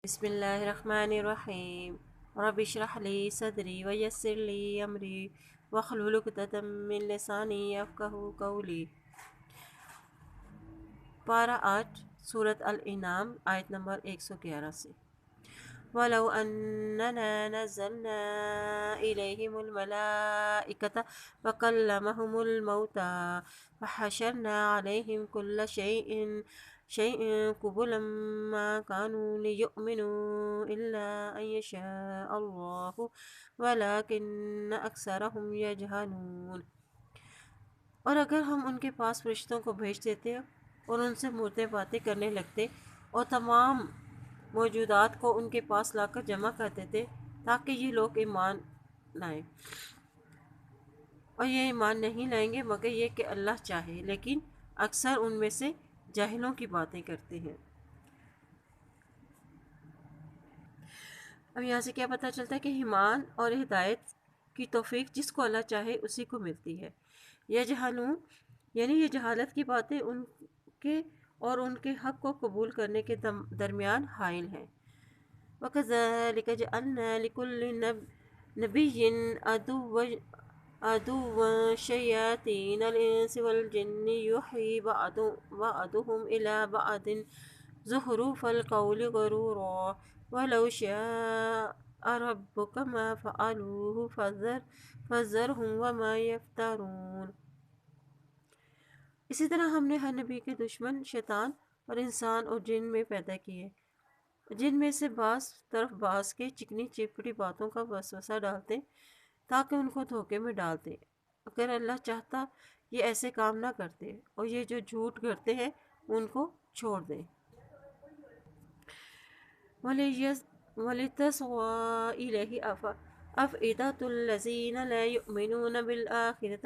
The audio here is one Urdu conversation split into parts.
بسم اللہ الرحمن الرحیم رب اشرح لی صدری ویسر لی امری واحلل عقدۃ من لسانی یفقہوا قولی۔ پارہ 8 سورۃ الانعام آیت نمبر 111 سے۔ وَلَوْ أَنَّنَا نَزَّلْنَا إِلَيْهِمُ الْمَلَائِكَةَ وَكَلَّمَهُمُ الْمَوْتَىٰ وَحَشَرْنَا عَلَيْهِمْ كُلَّ شَيْءٍ قُبُلًا مَّا كَانُوا لِيُؤْمِنُوا إِلَّا أَن يَشَاءَ اللَّهُ وَلَٰكِنَّ أَكْثَرَهُمْ يَجْهَلُونَ۔ اور اگر ہم ان کے پاس فرشتوں کو بھیج دیتے اور ان سے مردے باتیں کرنے لگتے اور تمام موجودات کو ان کے پاس لا کر جمع کر دیتے تاکہ یہ لوگ ایمان لائیں، اور یہ ایمان نہیں لائیں گے مگر یہ کہ اللہ چاہے، لیکن اکثر ان میں سے جاہلوں کی باتیں کرتے ہیں۔ اب یہاں سے کیا پتہ چلتا ہے کہ ایمان اور ہدایت کی توفیق جس کو اللہ چاہے اسی کو ملتی ہے۔ یجہلون یعنی یہ جہالت کی باتیں ان کے اور ان کے حق کو قبول کرنے کے درمیان حائل ہیں۔ وَكَذَلِكَ جَعَلْنَا لِكُلِّ نَبِيٍّ عَدُوًّا شَيَاطِينَ الْإِنسِ وَالْجِنِّ يُوحِي بَعْضُهُمْ إِلَىٰ بَعْضٍ زُخْرُفَ الْقَوْلِ غُرُورًا وَلَوْ شَاءَ رَبُّكَ مَا فَعَلُوهُ فَذَرْهُمْ وَمَا يَفْتَرُونَ۔ اسی طرح ہم نے ہر نبی کے دشمن شیطان اور انسان اور جن میں پیدا کیے، جن میں سے بعض طرف بعض کے چکنی چپڑی باتوں کا وسوسہ ڈالتے تاکہ ان کو دھوکے میں ڈال دیں۔ اگر اللہ چاہتا یہ ایسے کام نہ کرتے اور یہ جو جھوٹ گھڑتے ہیں ان کو چھوڑ دیں۔ وَلِتَصْغَىٰ إِلَيْهِ أَفْئِدَةُ الَّذِينَ لَا يُؤْمِنُونَ بِالْآخِرَةِ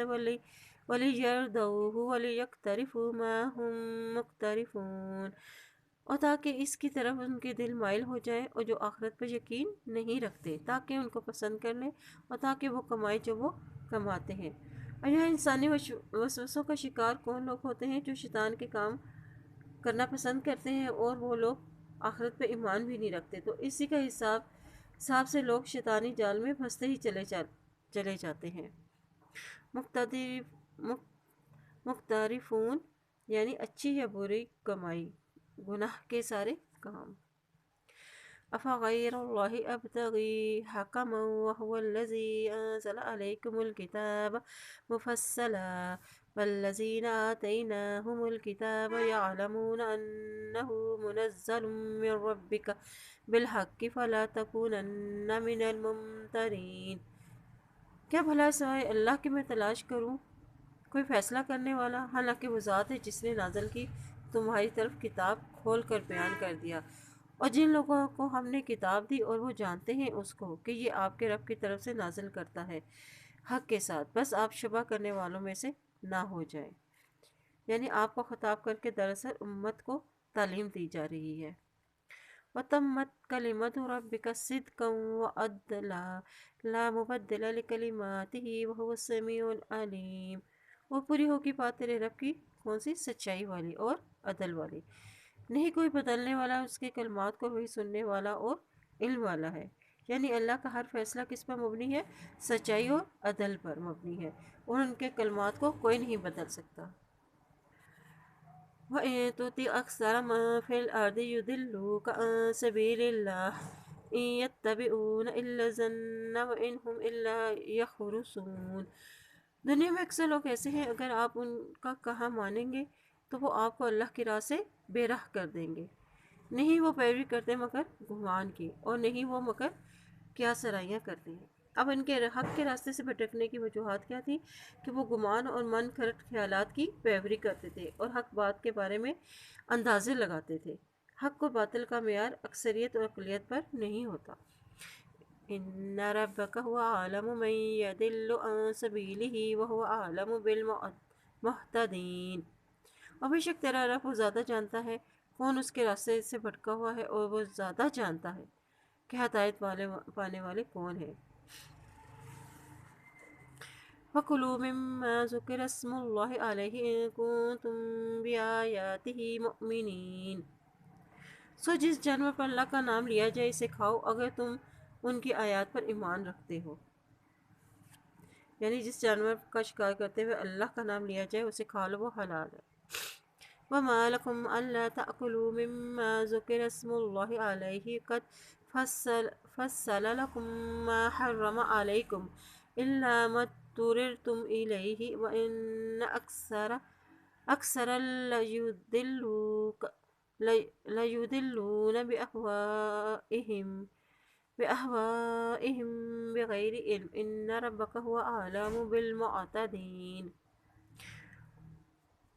وَلِيَرْضَوْهُ وَلِيَقْتَرِفُوا مَا هُم مُقْتَرِفُونَ، اور تاکہ اس کی طرف ان کے دل مائل ہو جائیں اور جو آخرت پر یقین نہیں رکھتے تاکہ ان کو پسند کر لیں اور تاکہ وہ کمائیں جو وہ کماتے ہیں۔ اور یہاں انسانی وسوسوں کا شکار کون لوگ ہوتے ہیں؟ جو شیطان کے کام کرنا پسند کرتے ہیں اور وہ لوگ آخرت پہ ایمان بھی نہیں رکھتے، تو اسی کا حساب سے لوگ شیطانی جال میں پھنستے ہی چلے جاتے ہیں۔ مقترفون یعنی اچھی یا بری کمائی، گناہ کے سارے کام۔ أَفَغَيْرَ اللَّهِ أَبْتَغِي حَكَمًا وَهُوَ الَّذِي أَنزَلَ عَلَيْكُمُ الْكِتَابَ مُفَصَّلًا وَالَّذِينَ آتَيْنَاهُمُ الْكِتَابَ يَعْلَمُونَ أَنَّهُ مُنَزَّلٌ مِّن رَّبِّكَ بِالْحَقِّ فَلَا تَكُونَنَّ مِنَ الْمُمْتَرِينَ۔ کیا بھلا سوائے اللہ کے میں تلاش کروں کوئی فیصلہ کرنے والا، حالانکہ وہ ذات ہے جس نے نازل کی تمہاری طرف کتاب کھول کر بیان کر دیا، اور جن لوگوں کو ہم نے کتاب دی اور وہ جانتے ہیں اس کو کہ یہ آپ کے رب کی طرف سے نازل کرتا ہے حق کے ساتھ، بس آپ شبہ کرنے والوں میں سے نہ ہو جائیں۔ یعنی آپ کو خطاب کر کے دراصل امت کو تعلیم دی جا رہی ہے۔ وَتَمَّتْ كَلِمَتُ رَبِّكَ صِدْقًا وَعَدْلًا لَا مُبَدِّلَ لِكَلِمَاتِهِ وَهُوَ السَّمِيعُ الْعَلِيمُ۔ وہ پوری ہوگی بات تیرے رب کی کون سی؟ سچائی والی اور عدل والی، نہیں کوئی بدلنے والا، اس کے کلمات کو وہی سننے والا اور علم والا ہے۔ یعنی اللہ کا ہر فیصلہ کس پر مبنی ہے؟ سچائی اور عدل پر مبنی ہے، اور ان کے کلمات کو کوئی نہیں بدل سکتا۔ وَإِن تُطِعْ أَكْثَرَ مَن فِي الْأَرْضِ يُضِلُّوكَ عَن سَبِيلِ اللَّهِ إِن يَتَّبِعُونَ إِلَّا الظَّنَّ وَإِنْ هُمْ إِلَّا يَخْرُصُونَ۔ دنیا میں اکثر لوگ ایسے ہیں، اگر آپ ان کا کہا مانیں گے تو وہ آپ کو اللہ کی راہ سے بے راہ کر دیں گے، نہیں وہ پیروی کرتے مگر گمان کی، اور نہیں وہ مگر کیا سرائیاں کرتے ہیں۔ اب ان کے حق کے راستے سے بھٹکنے کی وجوہات کیا تھی؟ کہ وہ گمان اور من گھڑت خیالات کی پیروی کرتے تھے اور حق بات کے بارے میں اندازے لگاتے تھے۔ حق و باطل کا معیار اکثریت اور اقلیت پر نہیں ہوتا۔ ان ربک هو اعلم من یضل عن سبیلہ وهو اعلم بالمہتدین۔ اور بے شک تیرا رب وہ زیادہ جانتا ہے کون اس کے راستے سے بھٹکا ہوا ہے، اور وہ زیادہ جانتا ہے کہ ہدایت پانے والے کون ہیں۔ فَكُلُوا مِمَّا ذُكِرَ اسْمُ اللَّهِ عَلَيْهِ إِن كُنتُم بِآيَاتِهِ مُؤْمِنِينَ۔ سو جس جانور پر اللہ کا نام لیا جائے اسے کھاؤ اگر تم ان کی آیات پر ایمان رکھتے ہو، یعنی جس جانور کا شکار کرتے ہوئے اللہ کا نام لیا جائے اسے کھا لو، وہ حلال ہے۔ وَمَا لَكُمْ أَلَّا تَأْكُلُوا مِمَّا ذُكِرَ اسْمُ اللَّهِ عَلَيْهِ قَدْ فَصَّلَ لَكُم مَّا حَرَّمَ عَلَيْكُمْ إِلَّا مَا اضْطُرِرْتُمْ إِلَيْهِ وَإِنَّ أَكْثَرَ لَيُضِلُّونَ بِأَهْوَائِهِم بِغَيْرِ عِلْمٍ إِنَّ رَبَّكَ هُوَ أَعْلَمُ بِالْمُعْتَدِينَ۔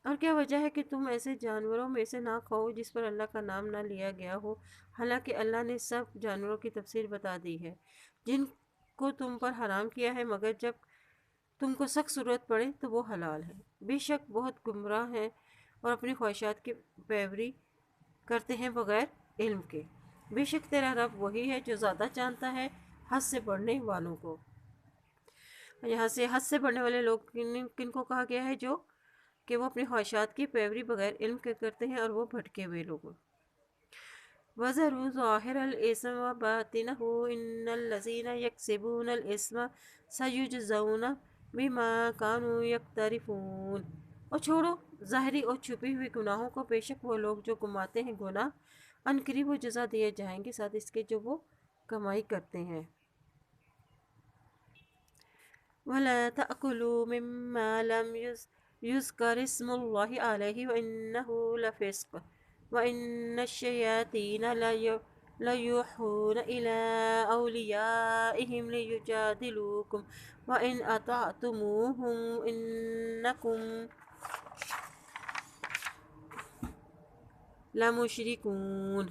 اور کیا وجہ ہے کہ تم ایسے جانوروں میں سے نہ کھاؤ جس پر اللہ کا نام نہ لیا گیا ہو، حالانکہ اللہ نے سب جانوروں کی تفصیل بتا دی ہے جن کو تم پر حرام کیا ہے، مگر جب تم کو سخت ضرورت پڑے تو وہ حلال ہے۔ بے شک بہت گمراہ ہیں اور اپنی خواہشات کی پیروی کرتے ہیں بغیر علم کے۔ بے شک تیرا رب وہی ہے جو زیادہ جانتا ہے حد سے بڑھنے والوں کو۔ یہاں سے حد سے بڑھنے والے لوگ کن کو کہا گیا ہے؟ جو کہ وہ اپنی خواہشات کی پیروی بغیر علم کے کرتے ہیں اور وہ بھٹکے ہوئے لوگوں۔ وَذَرُوا ظَاهِرَ الْإِثْمِ وَبَاطِنَهُ إِنَّ الَّذِينَ يَكْسِبُونَ الْإِثْمَ سَيُجْزَوْنَ بِمَا كَانُوا يَقْتَرِفُونَ۔ اور چھوڑو ظاہری اور چھپی ہوئی گناہوں کو، بے شک وہ لوگ جو کماتے ہیں گناہ عنقریب وہ جزا دیے جائیں گے ساتھ اس کے جو وہ کمائی کرتے ہیں۔ وَلَا تَأْكُلُوا مِمَّا لَمْ يُذْكَرِ اسْمُ اللَّهِ عَلَيْهِ وَإِنَّهُ لَفِسْقٌ وَإِنَّ الشَّيَاطِينَ لَيُوحُونَ إِلَىٰ أَوْلِيَائِهِمْ لِيُجَادِلُوكُمْ وَإِنْ أَطَعْتُمُوهُمْ إِنَّكُمْ لَمُشْرِكُونَ۔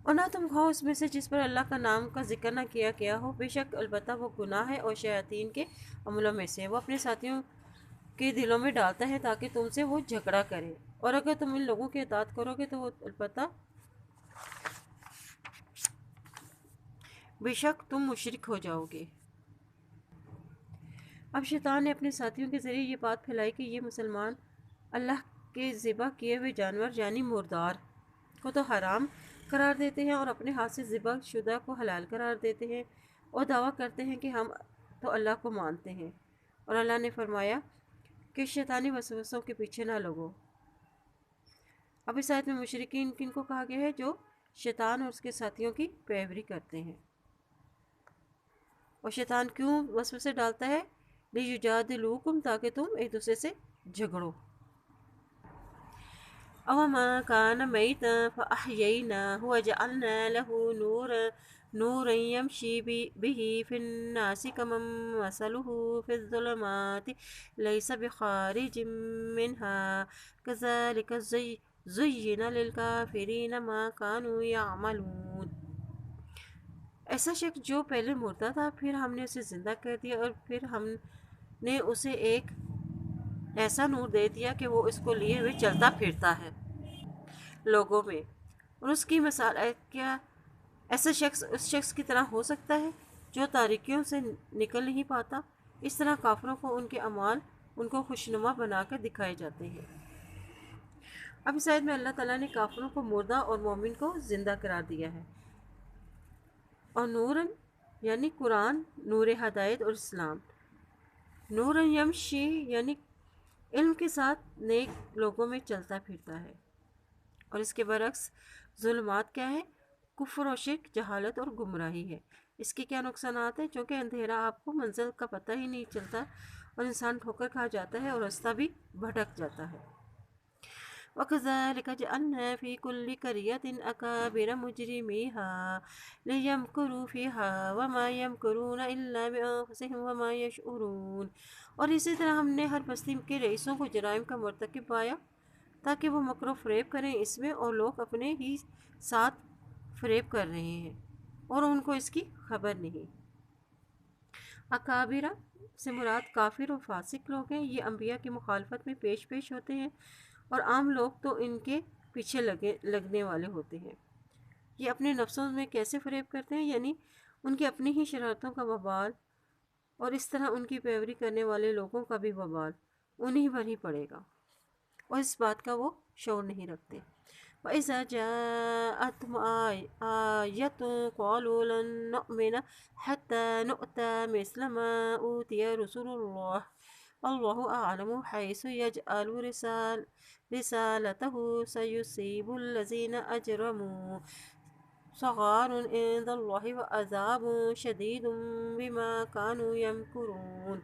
اور نہ تم کھاؤ اس میں سے جس پر اللہ کا نام کا ذکر نہ کیا گیا ہو، بے شک البتہ وہ گناہ ہے اور شیاطین کے عملوں میں سے وہ اپنے ساتھیوں کے دلوں میں ڈالتا ہے تاکہ تم سے وہ جھگڑا کرے، اور اگر تم ان لوگوں کی اطاعت کرو گے تو وہ البتہ بے شک تم مشرک ہو جاؤ گے۔ اب شیطان نے اپنے ساتھیوں کے ذریعے یہ بات پھیلائی کہ یہ مسلمان اللہ کے ذبح کیے ہوئے جانور یعنی مردار کو تو حرام قرار دیتے ہیں اور اپنے ہاتھ سے ذبح شدہ کو حلال قرار دیتے ہیں، اور دعویٰ کرتے ہیں کہ ہم تو اللہ کو مانتے ہیں۔ اور اللہ نے فرمایا کہ شیطانی وسوسوں کے پیچھے نہ لگو۔ اب اس آیت میں مشرکین کن کو کہا گیا ہے؟ جو شیطان اور اس کے ساتھیوں کی پیروی کرتے ہیں۔ اور شیطان کیوں وسوسے ڈالتا ہے؟ لِیُجَادِلُوکُمْ تاکہ تم ایک دوسرے سے جھگڑو۔ أَوَمَا كَانَ مَيْتًا فَأَحْيَيْنَاهُ وَجَعَلْنَا لَهُ نُورًا يَمْشِي بِهِ فِي النَّاسِ كَمَن مَّثَلُهُ فِي الظُّلُمَاتِ لَيْسَ بِخَارِجٍ مِّنْهَا كَذَلِكَ زُيِّنَ لِلْكَافِرِينَ مَا كَانُوا يَعْمَلُونَ۔ ایسا شخص جو پہلے مردہ تھا، پھر ہم نے اسے زندہ کر دیا اور پھر ہم نے اسے ایک ایسا نور دے دیا کہ وہ اس کو لیے ہوئے چلتا پھرتا ہے لوگوں میں۔ اور اس کی مثال ہے، کیا ایسا شخص اس شخص کی طرح ہو سکتا ہے جو تاریکیوں سے نکل نہیں پاتا؟ اس طرح کافروں کو ان کے اعمال ان کو خوشنما بنا کر دکھائے جاتے ہیں۔ اب اس آیت میں اللہ تعالیٰ نے کافروں کو مردہ اور مومن کو زندہ قرار دیا ہے، اور نورن یعنی قرآن، نور ہدایت اور اسلام، نورن یمشی یعنی علم کے ساتھ نیک لوگوں میں چلتا پھرتا ہے، اور اس کے برعکس ظلمات کیا ہے؟ کفر و شرک، جہالت اور گمراہی ہے۔ اس کے کیا نقصانات ہیں؟ چونکہ اندھیرا آپ کو منزل کا پتہ ہی نہیں چلتا اور انسان ٹھوکر کھا جاتا ہے اور رستہ بھی بھٹک جاتا ہے۔ وَكَذَلِكَ جَعَلْنَا فِي كُلِّ قَرْيَةٍ أَكَابِرَ مُجْرِمِيهَا لِيَمْكُرُوا فِيهَا وَمَا يَمْكُرُونَ إِلَّا بِأَنفُسِهِمْ وَمَا يَشْعُرُونَ۔ اور اسی طرح ہم نے ہر بستی کے رئیسوں کو جرائم کا مرتکب پایا تاکہ وہ مکر و فریب کریں اس میں، اور لوگ اپنے ہی ساتھ فریب کر رہے ہیں اور ان کو اس کی خبر نہیں۔ اکابرہ سے مراد کافر اور فاسق لوگ ہیں۔ یہ انبیاء کی مخالفت میں پیش ہوتے ہیں اور عام لوگ تو ان کے پیچھے لگنے والے ہوتے ہیں۔ یہ اپنے نفسوں میں کیسے فریب کرتے ہیں؟ یعنی ان کی اپنی ہی شرارتوں کا وبال، اور اس طرح ان کی پیروی کرنے والے لوگوں کا بھی وبال انہیں پر ہی پڑے گا، اور اس بات کا وہ شعور نہیں رکھتے۔ وإذا جاءتهم آية قالوا لن نؤمن حتى نؤتى مثل ما أوتي رسل الله الله أعلم حيث يجعل رسالته سيصيب الذين أجرموا صغار عند الله وعذاب شديد بما كانوا يمكرون۔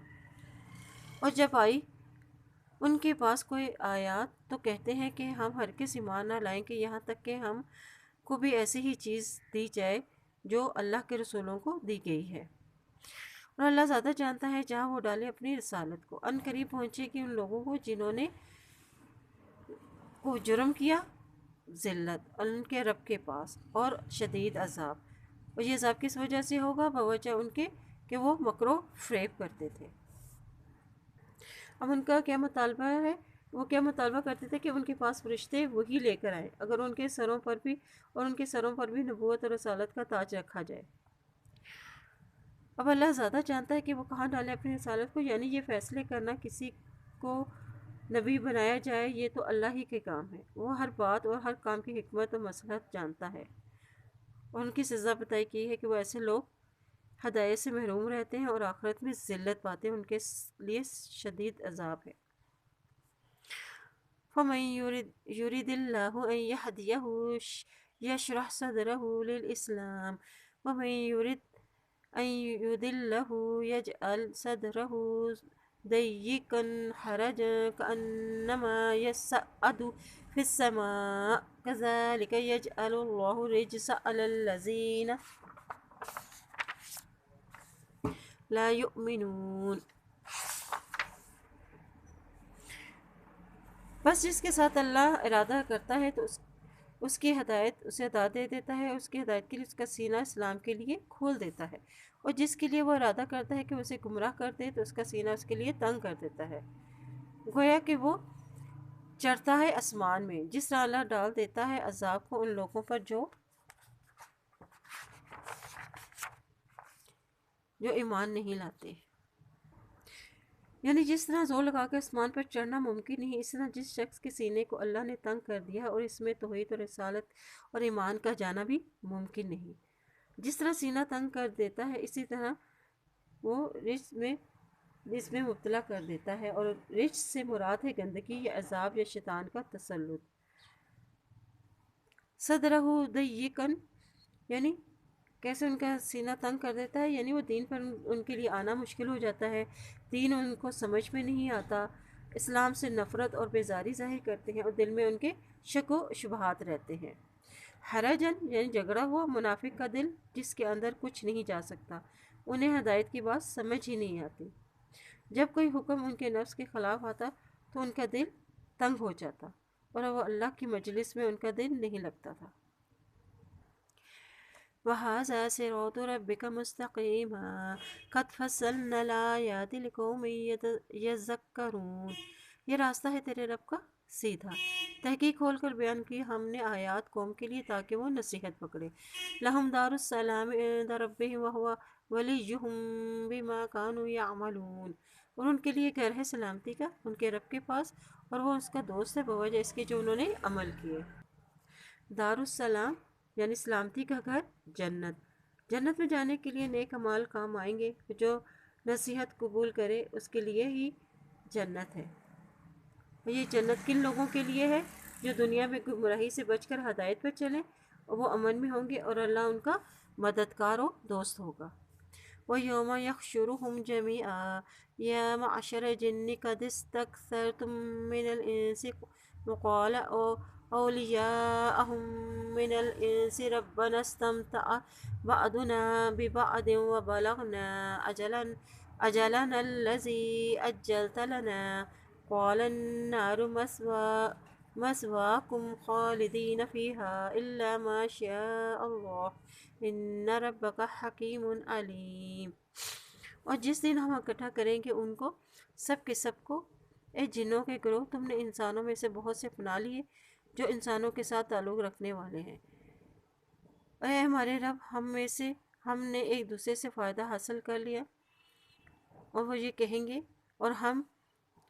اور جب آئی ان کے پاس کوئی آیات تو کہتے ہیں کہ ہم ہرگز ایمان نہ لائیں کہ یہاں تک کہ ہم کو بھی ایسی ہی چیز دی جائے جو اللہ کے رسولوں کو دی گئی ہے، اور اللہ زیادہ جانتا ہے جہاں وہ ڈالے اپنی رسالت کو۔ ان قریب پہنچے کہ ان لوگوں کو جنہوں نے کو جرم کیا، ذلت ان کے رب کے پاس اور شدید عذاب، اور یہ عذاب کس وجہ سے ہوگا؟ بوجہ ان کے کہ وہ مکر و فریب کرتے تھے۔ اب ان کا کیا مطالبہ ہے؟ وہ کیا مطالبہ کرتے تھے کہ ان کے پاس فرشتے وہی لے کر آئیں اگر ان کے سروں پر بھی نبوت اور رسالت کا تاج رکھا جائے۔ اب اللہ زیادہ جانتا ہے کہ وہ کہاں ڈالے اپنی رسالت کو، یعنی یہ فیصلے کرنا کسی کو نبی بنایا جائے یہ تو اللہ ہی کے کام ہے۔ وہ ہر بات اور ہر کام کی حکمت اور مصلحت جانتا ہے، اور ان کی سزا بتائی کی ہے کہ وہ ایسے لوگ ہدایت سے محروم رہتے ہیں اور آخرت میں ذلت پاتے ہیں، ان کے لیے شدید عذاب ہے۔ فَمَن يُرِدِ اللَّهُ أَن يَهْدِيَهُ يَشْرَحْ صَدْرَهُ لِلْإِسْلَامِ وَمَن يُرِدْ أَن يُضِلَّهُ يَجْعَلْ صَدْرَهُ ضَيِّقًا حَرَجًا كَأَنَّمَا يَصَّعَّدُ فِي السَّمَاءِ كَذَلِكَ يَجْعَلُ اللَّهُ الرِّجْسَ عَلَى الَّذِينَ لا يؤمنون۔ بس جس کے ساتھ اللہ ارادہ کرتا ہے تو اس کی ہدایت اسے عطا دے دیتا ہے، اس کی ہدایت کے لیے اس کا سینہ اسلام کے لیے کھول دیتا ہے، اور جس کے لیے وہ ارادہ کرتا ہے کہ اسے گمراہ کر دے تو اس کا سینہ اس کے لیے تنگ کر دیتا ہے، گویا کہ وہ چڑھتا ہے آسمان میں۔ جس طرح اللہ ڈال دیتا ہے عذاب کو ان لوگوں پر جو ایمان نہیں لاتے، یعنی جس طرح زور لگا کر آسمان پر چڑھنا ممکن نہیں، اس طرح جس شخص کے سینے کو اللہ نے تنگ کر دیا اور اس میں توحید اور رسالت اور ایمان کا جانا بھی ممکن نہیں۔ جس طرح سینہ تنگ کر دیتا ہے اسی طرح وہ رجس میں مبتلا کر دیتا ہے، اور رجس سے مراد ہے گندگی یا عذاب یا شیطان کا تسلط۔ صدرہ ضیقاً یعنی کیسے ان کا سینہ تنگ کر دیتا ہے، یعنی وہ دین پر ان کے لیے آنا مشکل ہو جاتا ہے، دین ان کو سمجھ میں نہیں آتا، اسلام سے نفرت اور بیزاری ظاہر کرتے ہیں، اور دل میں ان کے شک و شبہات رہتے ہیں۔ حرجن یعنی جھگڑا ہوا منافق کا دل جس کے اندر کچھ نہیں جا سکتا، انہیں ہدایت کی بات سمجھ ہی نہیں آتی۔ جب کوئی حکم ان کے نفس کے خلاف آتا تو ان کا دل تنگ ہو جاتا، اور وہ اللہ کی مجلس میں ان کا دل نہیں لگتا تھا۔ وَهَذَا صِرَاطُ رَبِّكَ مُسْتَقِيمًا قَدْ فَصَّلْنَا الْآيَاتِ لِقَوْمٍ يَذَّكَّرُونَ، یہ راستہ ہے تیرے رب کا سیدھا، تحقیق کھول کر بیان کی ہم نے آیات قوم کے لیے تاکہ وہ نصیحت پکڑے۔ لَهُمْ دَارُ السَّلَامِ عِندَ رَبِّهِمْ وَهُوَ وَلِيُّهُمْ بِمَا كَانُوا يَعْمَلُونَ، اور ان کے لیے گھر ہے سلامتی کا ان کے رب کے پاس، اور وہ اس کا دوست ہے بوجہ اس کے جو انہوں نے عمل کیے۔ دار السلام یعنی سلامتی کا گھر جنت، جنت میں جانے کے لیے نیک اعمال کام آئیں گے، جو نصیحت قبول کرے اس کے لیے ہی جنت ہے۔ یہ جنت کن لوگوں کے لیے ہے؟ جو دنیا میں گمراہی سے بچ کر ہدایت پر چلیں، اور وہ امن میں ہوں گے اور اللہ ان کا مددگار و دوست ہوگا۔ وَيَوْمَ يَحْشُرُهُمْ جَمِيعًا يَا مَعْشَرَ الْجِنِّ قَدِ اسْتَكْثَرْتُم مِّنَ الْإِنسِ وَقَالَ أَوْلِيَاؤُهُم مِّنَ الْإِنسِ رَبَّنَا اسْتَمْتَعَ بَعْضُنَا بِبَعْضٍ وَبَلَغْنَا أَجَلَنَا الَّذِي أَجَّلْتَ لَنَا قَالَ النَّارُ مَثْوَاكُمْ خَالِدِينَ فِيهَا إِلَّا مَا شَاءَ اللَّهُ إِنَّ رَبَّكَ حَكِيمٌ عَلِيمٌ۔ اور جس دن ہم اکٹھا کریں گے ان کو سب کے سب کو، اے جنوں کے گروہ تم نے انسانوں میں سے بہت سے اپنا لیے جو انسانوں کے ساتھ تعلق رکھنے والے ہیں، اے ہمارے رب ہم نے ایک دوسرے سے فائدہ حاصل کر لیا، اور وہ یہ کہیں گے اور ہم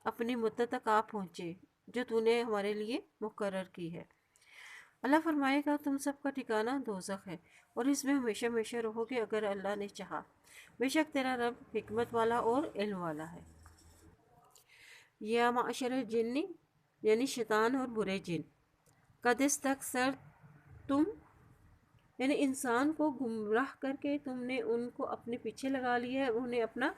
اپنی مدت تک آ پہنچے جو تو نے ہمارے لیے مقرر کی ہے۔ اللہ فرمائے گا تم سب کا ٹھکانہ دوزخ ہے اور اس میں ہمیشہ ہمیشہ رہو گے اگر اللہ نے چاہا، بے شک تیرا رب حکمت والا اور علم والا ہے۔ یا معشر الجن یعنی شیطان اور برے جن، قد استکثر تم یعنی انسان کو گمراہ کر کے تم نے ان کو اپنے پیچھے لگا لیا ہے، انہیں اپنا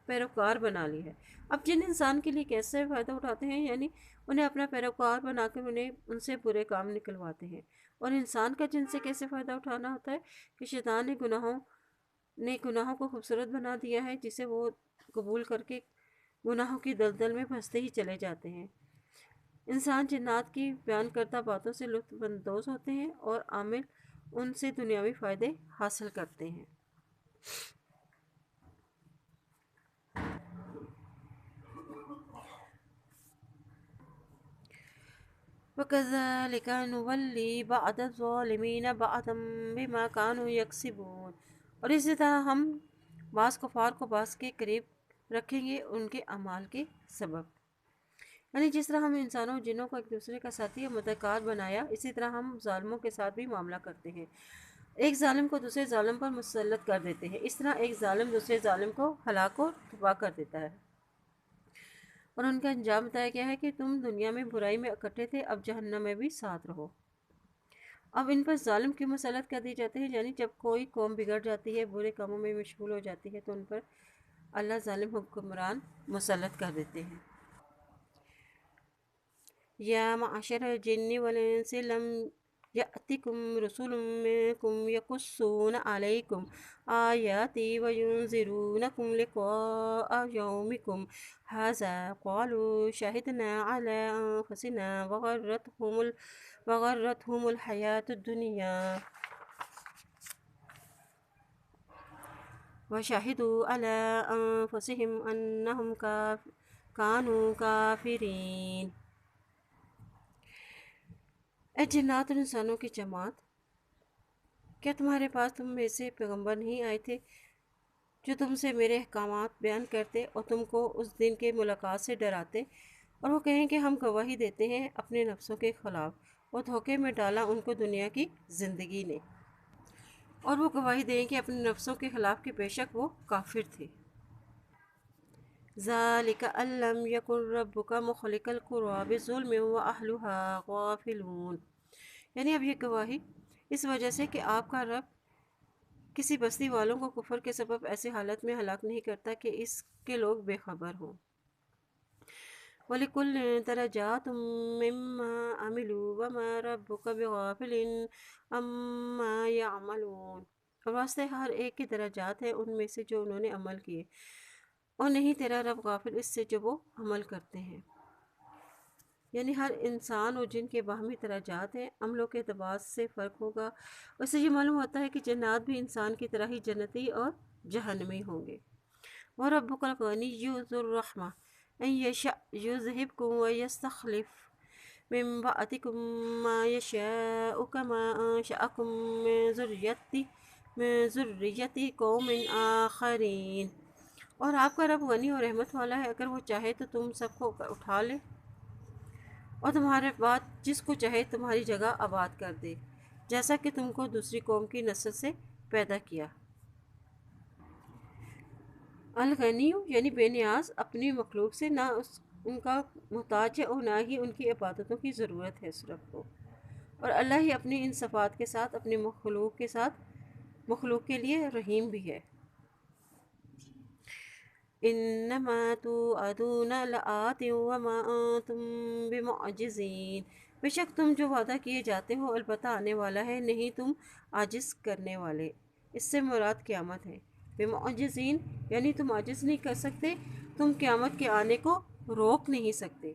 پیروکار بنا لیا ہے۔ اب جن انسان کے لیے کیسے فائدہ اٹھاتے ہیں، یعنی انہیں اپنا پیروکار بنا کر انہیں ان سے برے کام نکلواتے ہیں۔ اور انسان کا جن سے کیسے فائدہ اٹھانا ہوتا ہے کہ شیطان نے گناہوں کو خوبصورت بنا دیا ہے، جسے وہ قبول کر کے گناہوں کی دلدل میں پھنستے ہی چلے جاتے ہیں۔ انسان جنات کی بیان کردہ باتوں سے لطف اندوز ہوتے ہیں اور عامل ان سے دنیاوی فائدے حاصل کرتے ہیں۔ وَكَذَلِكَ نُوَلِّي بَعْضَ الظَّالِمِينَ بَعْضًا بِمَا كَانُوا يَكْسِبُونَ، اور اسی طرح ہم بعض کفار کو بعض کے قریب رکھیں گے ان کے اعمال کے سبب۔ یعنی جس طرح ہم انسانوں اور جنوں کو ایک دوسرے کا ساتھی اور مددگار بنایا، اسی طرح ہم ظالموں کے ساتھ بھی معاملہ کرتے ہیں، ایک ظالم کو دوسرے ظالم پر مسلط کر دیتے ہیں، اس طرح ایک ظالم دوسرے ظالم کو ہلاک اور تباہ کر دیتا ہے۔ اور ان کا انجام بتایا گیا ہے کہ تم دنیا میں برائی میں اکٹھے تھے، اب جہنم میں بھی ساتھ رہو۔ اب ان پر ظالم کیوں مسلط کر دیے جاتے ہیں؟ یعنی جب کوئی قوم بگڑ جاتی ہے، برے کاموں میں مشغول ہو جاتی ہے، تو ان پر اللہ ظالم حکمران مسلط کر دیتے ہیں۔ یا معشر الجن والانس لم یأتکم رسول منکم یقصون علیکم آیاتی وینذرونکم لقاء یومکم ھذا قالوا شہدنا علی انفسنا وغرتهم الحیاۃ الدنیا وشہدوا علی انفسہم انہم کانوا کافرین۔ اے جنات اور انسانوں کی جماعت، کیا تمہارے پاس تم میں سے پیغمبر نہیں آئے تھے جو تم سے میرے احکامات بیان کرتے اور تم کو اس دن کے ملاقات سے ڈراتے، اور وہ کہیں کہ ہم گواہی دیتے ہیں اپنے نفسوں کے خلاف، اور دھوکے میں ڈالا ان کو دنیا کی زندگی نے، اور وہ گواہی دیں کہ اپنے نفسوں کے خلاف کہ بے شک وہ کافر تھے۔ ذَلِكَ أَن لَّمْ يَكُن رَّبُّكَ مُخْلِقَ الْقُرَىٰ بِظُلْمٍ وَأَهْلُهَا غَافِلُونَ، یعنی اب یہ گواہی اس وجہ سے کہ آپ کا رب کسی بستی والوں کو کفر کے سبب ایسی حالت میں ہلاک نہیں کرتا کہ اس کے لوگ بے خبر ہوں۔ وَلِكُلٍّ دَرَجَاتٌ مِّمَّا عَمِلُوا وَمَا رَبُّكَ بِغَافِلٍ عَمَّا يَعْمَلُونَ، اور واسطے ہر ایک کے درجات ہیں ان میں سے جو انہوں نے عمل کیے، اور نہیں تیرا رب غافل اس سے جو وہ عمل کرتے ہیں۔ یعنی ہر انسان اور جن کے باہمی درجات ہیں، عملوں کے اعتبار سے فرق ہوگا، اس سے یہ معلوم ہوتا ہے کہ جنات بھی انسان کی طرح ہی جنتی اور جہنمی ہوں گے۔ وَرَبُّكَ الْغَنِيُّ ذُو الرَّحْمَةِ إِن يَشَأْ يُذْهِبْكُمْ وَيَسْتَخْلِفْ مِن بَعْدِكُم مَّا يَشَاءُ كَمَا أَنشَأَكُم مِّن ذُرِّيَّةِ قَوْمٍ آخَرِينَ، اور آپ کا رب غنی اور رحمت والا ہے، اگر وہ چاہے تو تم سب کو اٹھا لے اور تمہارے بعد جس کو چاہے تمہاری جگہ آباد کر دے، جیسا کہ تم کو دوسری قوم کی نسل سے پیدا کیا۔ الغنی یعنی بے نیاز، اپنی مخلوق سے نہ ان کا محتاج ہے اور نہ ہی ان کی عبادتوں کی ضرورت ہے صرف کو، اور اللہ ہی اپنی ان صفات کے ساتھ اپنی مخلوق کے لیے رحیم بھی ہے۔ انما توعدون لآت وما انتم بمعجزین، بے شک تم جو وعدہ کیے جاتے ہو البتہ آنے والا ہے، نہیں تم عاجز کرنے والے، اس سے مراد قیامت ہے۔ بمعجزین یعنی تم عاجز نہیں کر سکتے، تم قیامت کے آنے کو روک نہیں سکتے۔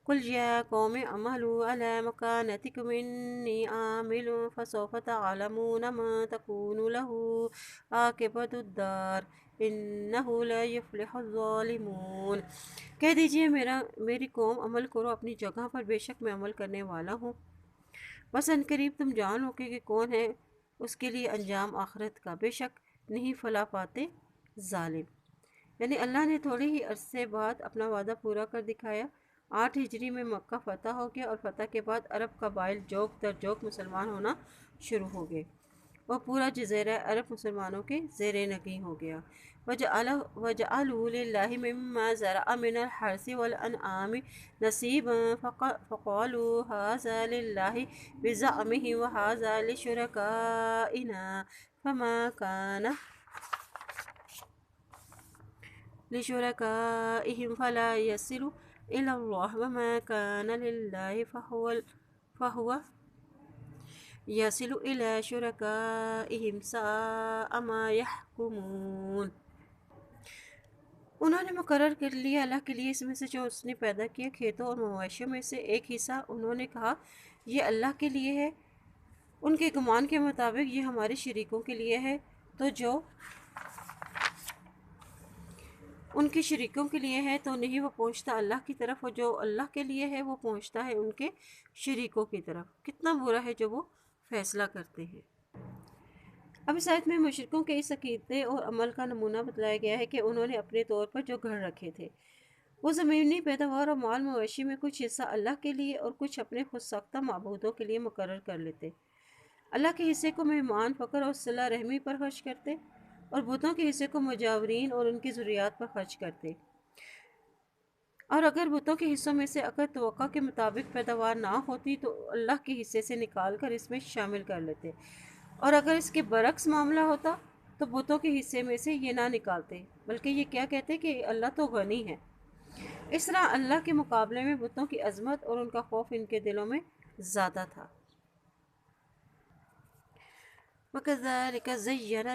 قل یا قوم اعملوا علی مکانتکم انی عامل فسوف تعلمون من تکون له عاقبۃ الدار انہ لا یفلح الظالمون، کہہ دیجئے میری قوم عمل کرو اپنی جگہ پر، بے شک میں عمل کرنے والا ہوں، بس ان قریب تم جان لو کہ کون ہے اس کے لیے انجام آخرت کا، بے شک نہیں فلاح پاتے ظالم۔ یعنی اللہ نے تھوڑے ہی عرصے بعد اپنا وعدہ پورا کر دکھایا 8 ہجری میں مکہ فتح ہو گیا اور فتح کے بعد عرب قبائل جوک در جوک مسلمان ہونا شروع ہو گئے اور پورا جزیرہ عرب مسلمانوں کے زیر نگیں ہو گیا۔ وَجَعَلُوا لِلَّهِ مِمَّا زَرَعَ مِنَ الْحَرْثِ وَالْأَنْعَامِ نَصِيبًا فَقَالُوا هَٰذَا لِلَّهِ بِزَعْمِهِمْ وَهَٰذَا لِشُرَكَائِنَا فَمَا كَانَ لِشُرَكَائِهِمْ فَلَا يَصِلُ إِلَى اللَّهِ وَمَا كَانَ لِلَّهِ فَهُوَ يَصِلُ إِلَى شُرَكَائِهِمْ سَاءَ مَا يَحْكُمُونَ۔ انہوں نے مقرر کر لیا اللہ کے لیے اس میں سے جو اس نے پیدا کیا کھیتوں اور مویشیوں میں سے ایک حصہ۔ انہوں نے کہا یہ اللہ کے لیے ہے، ان کے گمان کے مطابق یہ ہمارے شریکوں کے لیے ہے، تو جو ان کے شریکوں کے لیے ہے تو نہیں وہ پہنچتا اللہ کی طرف، اور جو اللہ کے لیے ہے وہ پہنچتا ہے ان کے شریکوں کی طرف۔ کتنا برا ہے جو وہ فیصلہ کرتے ہیں۔ اب اس آیت میں مشرکوں کے اس عقیدے اور عمل کا نمونہ بتلایا گیا ہے کہ انہوں نے اپنے طور پر جو گھر رکھے تھے وہ زمینی پیداوار اور مال مویشی میں کچھ حصہ اللہ کے لیے اور کچھ اپنے خود ساختہ معبودوں کے لیے مقرر کر لیتے۔ اللہ کے حصے کو مہمان فقر اور صلہ رحمی پر خرچ کرتے اور بتوں کے حصے کو مجاورین اور ان کی ضروریات پر خرچ کرتے، اور اگر بتوں کے حصوں میں سے اگر توقع کے مطابق پیداوار نہ ہوتی تو اللہ کے حصے سے نکال کر اس میں شامل کر لیتے، اور اگر اس کے برعکس معاملہ ہوتا تو بتوں کے حصے میں سے یہ نہ نکالتے بلکہ یہ کیا کہتے کہ اللہ تو غنی ہے۔ اس طرح اللہ کے مقابلے میں بتوں کی عظمت اور ان کا خوف ان کے دلوں میں زیادہ تھا۔ وَكَذَلِكَ زَيَّنَ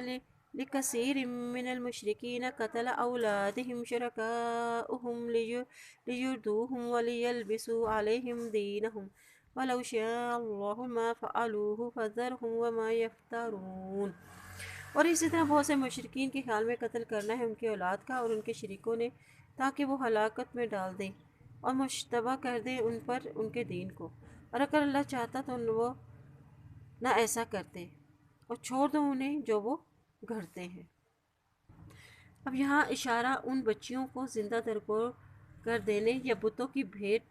لِكَثِيرٍ مِّنَ الْمُشْرِكِينَ قَتْلَ أَوْلَادِهِمْ شُرَكَاؤُهُمْ لِيُرْدُوهُمْ وَلِيَلْبِسُوا عَلَيْهِمْ دِينَهُمْ وَلَوْ شَاءَ اللَّهُ مَا فَعَلُوهُ فَذَرْهُمْ وَمَا يَفْتَرُونَ۔ اور اسی طرح بہت سے مشرکین کے خیال میں قتل کرنا ہے ان کی اولاد کا اور ان کے شریکوں نے، تاکہ وہ ہلاکت میں ڈال دیں اور مشتبہ کر دیں ان پر ان کے دین کو، اور اگر اللہ چاہتا تو وہ نہ ایسا کرتے اور چھوڑ دو انہیں جو وہ گھڑتے ہیں۔ اب یہاں اشارہ ان بچیوں کو زندہ درگور کر دینے یا بتوں کی بھیٹ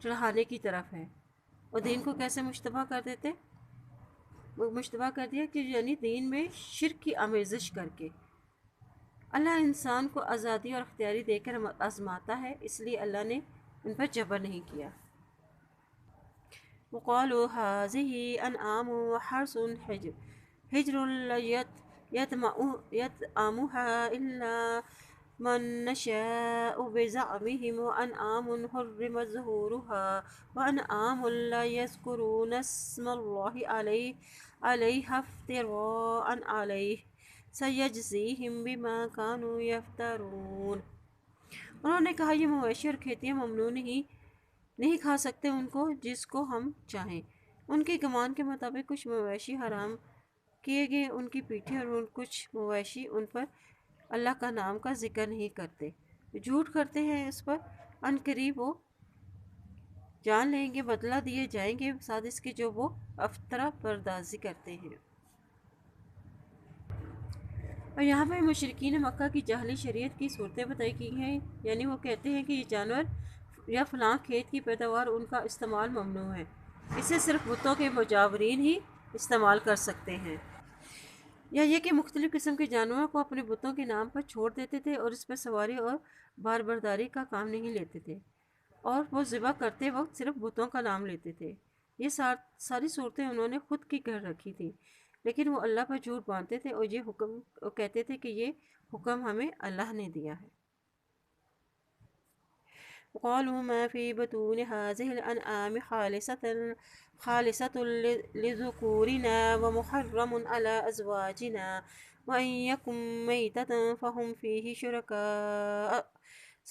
چڑھانے کی طرف ہے، اور دین کو کیسے مشتبہ کر دیتے؟ مشتبہ کر دیا کہ یعنی دین میں شرک کی آمیزش کر کے۔ اللہ انسان کو آزادی اور اختیاری دے کر آزماتا ہے، اس لیے اللہ نے ان پر جبر نہیں کیا۔ وَقَالُوا هَٰذِهِ أَنْعَامٌ وَحَرْثٌ حِجْرٌ يَطْعَمُهَا إِلَّا مَن نَّشَاءُ بِزَعْمِهِمْ وَأَنْعَامٌ حُرِّمَتْ ظُهُورُهَا وَأَنْعَامٌ لَّا يَذْكُرُونَ اسْمَ اللَّهِ عَلَيْهَا افْتِرَاءً عَلَيْهِ سَيَجْزِيهِم بِمَا كَانُوا يَفْتَرُونَ۔ انہوں نے کہا یہ مویشی اور کھیتیاں ممنوع نہیں کھا سکتے ان کو جس کو ہم چاہیں۔ ان کے گمان کے مطابق کچھ مویشی حرام کیے گئے ان کی پیٹھیں، اور کچھ مویشی ان پر اللہ کا نام کا ذکر نہیں کرتے، جھوٹ کرتے ہیں اس پر، ان قریب وہ جان لیں گے، بدلہ دیے جائیں گے ساتھ اس کے جو وہ افطرا پردازی کرتے ہیں۔ اور یہاں پر مشرکین مکہ کی جاہلی شریعت کی صورتیں بتائی گئی ہیں، یعنی وہ کہتے ہیں کہ یہ جانور یا فلاں کھیت کی پیداوار ان کا استعمال ممنوع ہے، اسے صرف بتوں کے مجاورین ہی استعمال کر سکتے ہیں، یا یہ کہ مختلف قسم کے جانوروں کو اپنے بتوں کے نام پر چھوڑ دیتے تھے اور اس پر سواری اور باربرداری کا کام نہیں لیتے تھے، اور وہ ذبح کرتے وقت صرف بتوں کا نام لیتے تھے۔ یہ ساری صورتیں انہوں نے خود کی کر رکھی تھی، لیکن وہ اللہ پر جھوٹ باندھتے تھے اور کہتے تھے کہ یہ حکم ہمیں اللہ نے دیا ہے۔ وَقَالُوا مَا فِي بُطُونِ هَٰذِهِ الْأَنْعَامِ خَالِصَةٌ لِّذُكُورِنَا وَمُحَرَّمٌ عَلَىٰ أَزْوَاجِنَا وَإِن يَكُن مَّيْتَةً فَهُمْ فِيهِ شُرَكَاءُ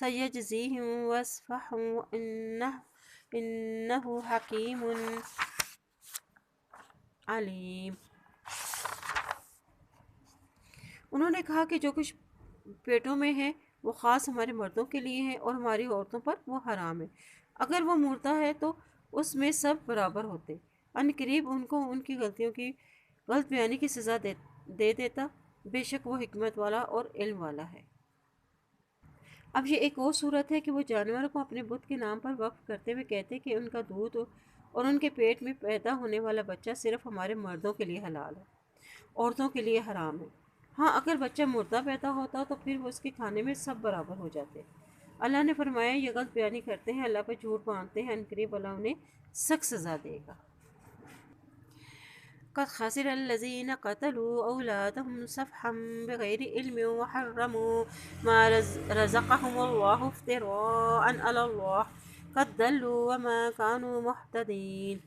سَيَجْزِيهِمْ وَصْفَهُمْ إِنَّهُ حَكِيمٌ علیم۔ انہوں نے کہا کہ جو کچھ پیٹوں میں ہے وہ خاص ہمارے مردوں کے لیے ہے اور ہماری عورتوں پر وہ حرام ہے، اگر وہ مردہ ہے تو اس میں سب برابر ہوتے، ان قریب ان کو ان کی غلطیوں کی غلط بیانی کی سزا دے دیتا، بے شک وہ حکمت والا اور علم والا ہے۔ اب یہ ایک اور صورت ہے کہ وہ جانوروں کو اپنے بت کے نام پر وقف کرتے ہوئے کہتے کہ ان کا دودھ اور ان کے پیٹ میں پیدا ہونے والا بچہ صرف ہمارے مردوں کے لیے حلال ہے، عورتوں کے لیے حرام ہے۔ ہاں، اگر بچہ مردہ پیدا ہوتا تو پھر وہ اس کے کھانے میں سب برابر ہو جاتے۔ اللہ نے فرمایا یہ غلط بیانی کرتے ہیں، اللہ پر جھوٹ باندھتے ہیں، عنقریب اللہ انہیں سخت سزا دے گا۔ قد خسر الذين قتلوا أولادهم سفحا بغير علم وحرموا ما رزقهم الله افتراء على الله قد ضلوا وما كانوا مهتدين۔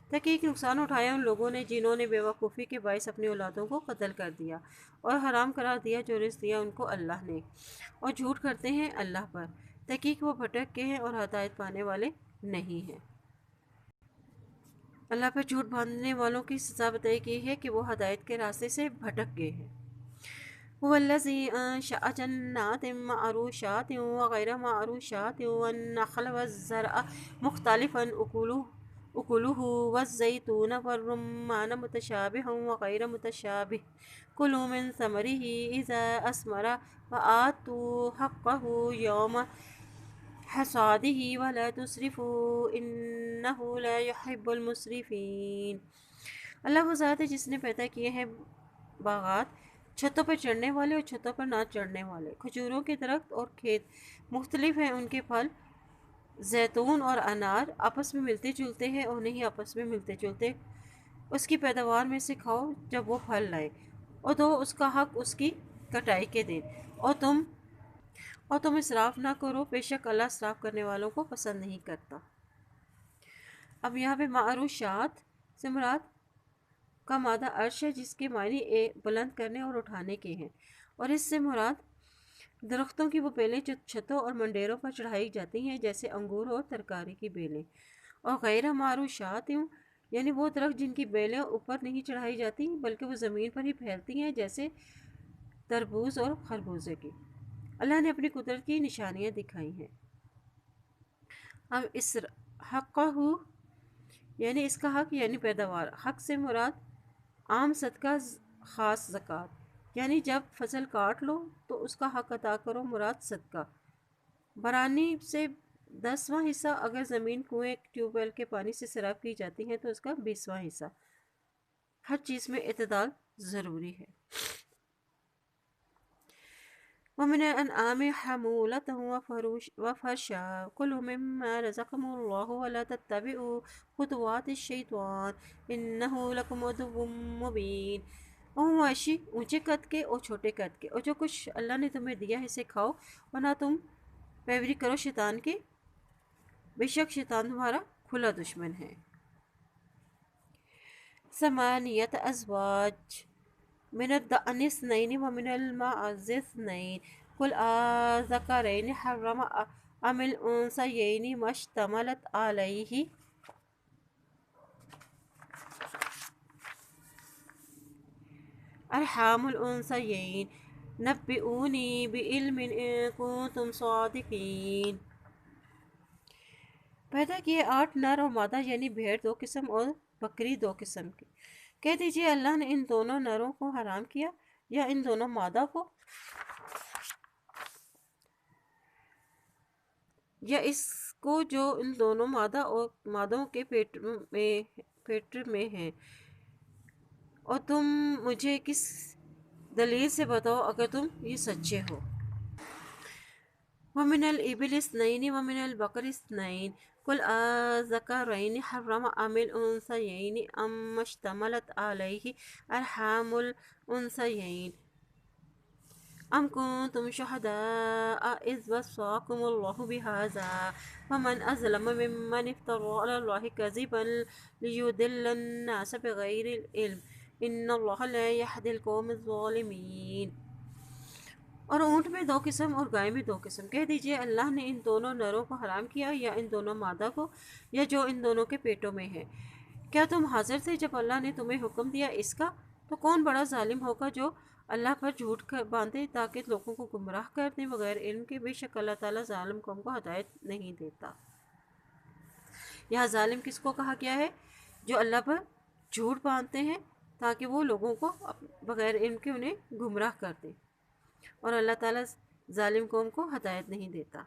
تحقیق نقصان اٹھایا ان لوگوں نے جنہوں نے بیوقوفی کے باعث اپنی اولادوں کو قتل کر دیا اور حرام قرار دیا جو رزق دیا ان کو اللہ نے، اور جھوٹ کرتے ہیں اللہ پر۔ تحقیق وہ بھٹک گئے ہیں اور ہدایت پانے والے نہیں ہیں۔ اللہ پر جھوٹ باندھنے والوں کی سزا بتائی گئی ہے کہ وہ ہدایت کے راستے سے بھٹک گئے ہیں۔ هو الذي أنشأ جنات معروشات وغير معروشات والنخل والزرع مختلفا أكله والزيتون والرمان متشابها وغير متشابه كلوا من ثمره إذا أثمر وآتوا حقه يوم حصاده ولا تسرفوا إنه لا يحب المسرفين۔ اللہ وہ ذات ہے جس نے پیدا کیے ہیں باغات، چھتوں پر چڑھنے والے اور چھتوں پر نہ چڑھنے والے، کھجوروں کے درخت اور کھیت مختلف ہیں ان کے پھل، زیتون اور انار آپس میں ملتے جلتے ہیں اور نہیں آپس میں ملتے جلتے، اس کی پیداوار میں سے کھاؤ جب وہ پھل لائے، اور دو اس کا حق اس کی کٹائی کے دن، اور تم اسراف نہ کرو، بے شک اللہ اسراف کرنے والوں کو پسند نہیں کرتا۔ اب یہاں پہ معروشات سے مراد کا مادہ عرش ہے جس کے معنی بلند کرنے اور اٹھانے کے ہیں، اور اس سے مراد درختوں کی وہ بیلیں جو چھتوں اور منڈیروں پر چڑھائی جاتی ہیں جیسے انگور اور ترکاری کی بیلیں، اور غیر معروشات یعنی وہ درخت جن کی بیلیں اوپر نہیں چڑھائی جاتی بلکہ وہ زمین پر ہی پھیلتی ہیں جیسے تربوز اور خربوزے کی۔ اللہ نے اپنی قدرت کی نشانیاں دکھائی ہیں۔ اب اس حق یعنی اس کا حق یعنی پیداوار، حق سے مراد عام صدقہ، خاص زکوٰۃ، یعنی جب فصل کاٹ لو تو اس کا حق ادا کرو، مراد صدقہ۔ برانی سے 10واں حصہ، اگر زمین کنویں ٹیوب ویل کے پانی سے صراف کی جاتی ہے تو اس کا 20واں حصہ۔ ہر چیز میں اعتدال ضروری ہے۔ ومن الأنعام حمولة وفرشا كلوا مما رزقكم الله ولا تتبعوا خطوات الشيطان إنه لكم عدو مبين۔ اور مواشی اونچے قد کے اور چھوٹے قد کے، اور جو کچھ اللہ نے تمہیں دیا ہے اسے کھاؤ اور نہ تم پیروی کرو شیطان کے، بے شک شیطان تمہارا کھلا دشمن ہے۔ ثمانیۃ ازواج من الضأن اثنين ومن المعز اثنين قل آذكرين حرم أم الأنثيين ما اشتملت عليه أرحام الأنثيين نبئوني بعلم إن كنتم صادقين۔ پیدا کیے 8 نر اور مادہ یعنی بھیڑ 2 قسم اور بکری 2 قسم کی۔ کہہ دیجئے اللہ نے ان دونوں نروں کو حرام کیا یا ان دونوں مادہ کو، یا اس کو جو ان دونوں مادہ اور مادوں کے پیٹ میں ہیں، اور تم مجھے کس دلیل سے بتاؤ اگر تم یہ سچے ہو۔ ومن الإبل اثنين ومن البقر اثنين قل آذكرين حرم أم الأنثيين أم اشتملت عليه أرحام الأنثيين أم كنتم شهداء إذ وصاكم الله بهذا فمن أظلم ممن افترى على الله كذبا ليضل الناس بغير العلم إن الله لا يهدي القوم الظالمين۔ اور اونٹ میں 2 قسم اور گائے میں 2 قسم۔ کہہ دیجئے اللہ نے ان دونوں نروں کو حرام کیا یا ان دونوں مادہ کو، یا جو ان دونوں کے پیٹوں میں ہے۔ کیا تم حاضر تھے جب اللہ نے تمہیں حکم دیا اس کا؟ تو کون بڑا ظالم ہوگا جو اللہ پر جھوٹ باندھے تاکہ لوگوں کو گمراہ کر دیں بغیر علم کے، بے شک اللہ تعالیٰ ظالم قوم کو ہدایت نہیں دیتا۔ یہاں ظالم کس کو کہا گیا ہے؟ جو اللہ پر جھوٹ باندھتے ہیں تاکہ وہ لوگوں کو بغیر علم کے انہیں گمراہ کر دیں، اور اللہ تعالیٰ ظالم قوم کو ہدایت نہیں دیتا۔